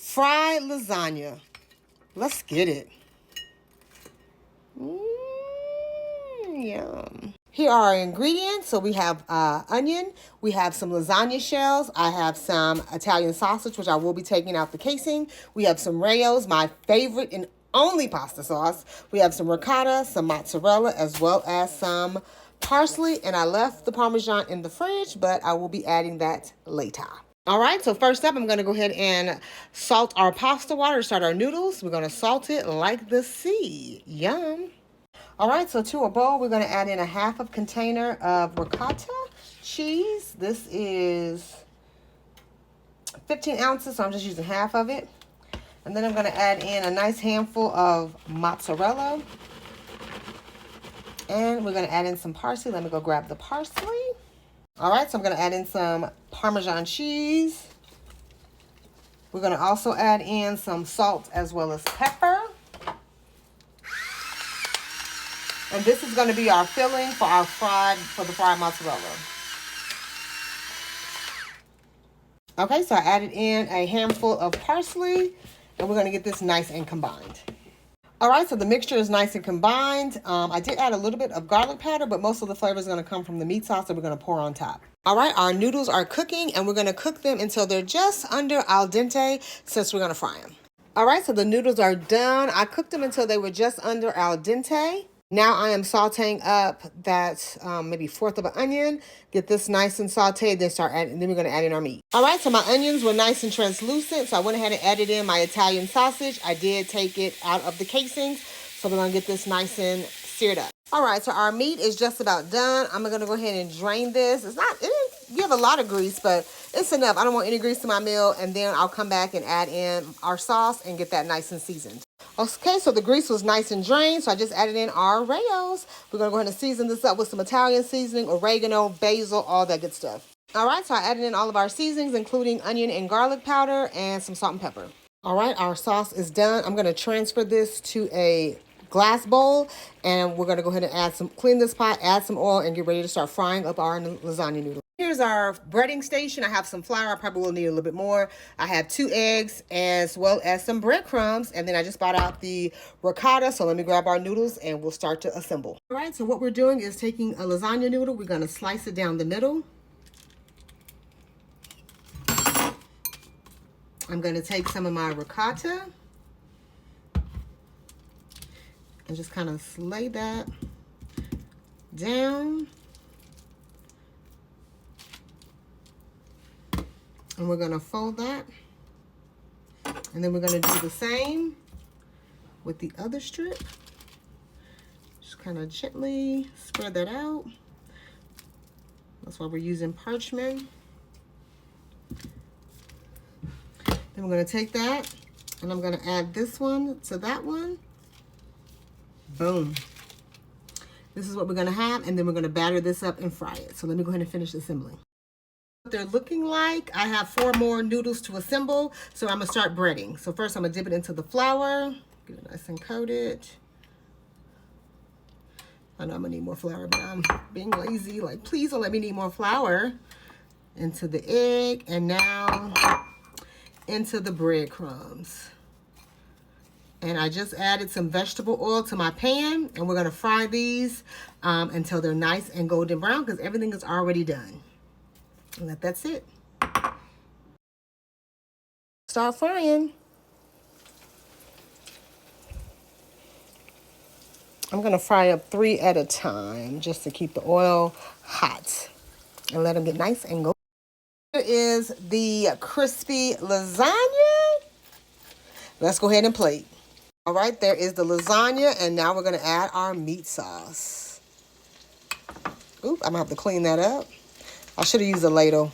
fried lasagna. Let's get it. Yum. Here are our ingredients. So we have onion, we have some lasagna shells, I have some Italian sausage, which I will be taking out the casing. We have some Rayos, my favorite and only pasta sauce. We have some ricotta, some mozzarella, as well as some parsley. And I left the Parmesan in the fridge, but I will be adding that later. All right, so first up, I'm going to go ahead and salt our pasta water to start our noodles. We're going to salt it like the sea. Yum. All right, so to a bowl, we're going to add in a half of container of ricotta cheese. This is 15 ounces, so I'm just using half of it. And then I'm going to add in a nice handful of mozzarella. And we're going to add in some parsley. Let me go grab the parsley. All right, so I'm going to add in some Parmesan cheese. We're going to also add in some salt as well as pepper. And this is going to be our filling for the fried mozzarella. Okay, so I added in a handful of parsley, and we're going to get this nice and combined. All right, so the mixture is nice and combined. I did add a little bit of garlic powder, but most of the flavor is going to come from the meat sauce that we're going to pour on top. All right, our noodles are cooking, and we're going to cook them until they're just under al dente, since we're going to fry them. All right, so the noodles are done. I cooked them until they were just under al dente. Now I am sauteing up that maybe fourth of an onion. Get this nice and sauteed, then we're going to add in our meat. All right, so my onions were nice and translucent, so I went ahead and added in my Italian sausage. I did take it out of the casings, so we're going to get this nice and seared up. All right, so our meat is just about done. I'm going to go ahead and drain this. It didn't give a lot of grease, but it's enough. I don't want any grease in my meal, and then I'll come back and add in our sauce and get that nice and seasoned. Okay, so the grease was nice and drained, so I just added in our Rayos. We're going to go ahead and season this up with some Italian seasoning, oregano, basil, all that good stuff. All right, so I added in all of our seasonings, including onion and garlic powder and some salt and pepper. All right, our sauce is done. I'm going to transfer this to a glass bowl, and we're going to go ahead and clean this pot, add some oil, and get ready to start frying up our lasagna noodles. Here's our breading station. I have some flour. I probably will need a little bit more. I have 2 eggs as well as some breadcrumbs. And then I just bought out the ricotta. So let me grab our noodles and we'll start to assemble. All right, so what we're doing is taking a lasagna noodle. We're going to slice it down the middle. I'm going to take some of my ricotta and just kind of lay that down. And we're going to fold that. And then we're going to do the same with the other strip. Just kind of gently spread that out. That's why we're using parchment. Then we're going to take that and I'm going to add this one to that one. Boom. This is what we're going to have, and then we're going to batter this up and fry it. So let me go ahead and finish assembling. What they're looking like, I have 4 more noodles to assemble, so I'm going to start breading. So first I'm going to dip it into the flour, get it nice and coated. I know I'm going to need more flour, but I'm being lazy. Like, please don't let me need more flour. Into the egg, and now into the breadcrumbs. And I just added some vegetable oil to my pan, and we're going to fry these until they're nice and golden brown, because everything is already done. And that's it. Start frying. I'm going to fry up 3 at a time just to keep the oil hot and let them get nice and golden. Here is the crispy lasagna. Let's go ahead and plate. All right, there is the lasagna, and now we're going to add our meat sauce. Oop, I'm going to have to clean that up. I should have used a ladle.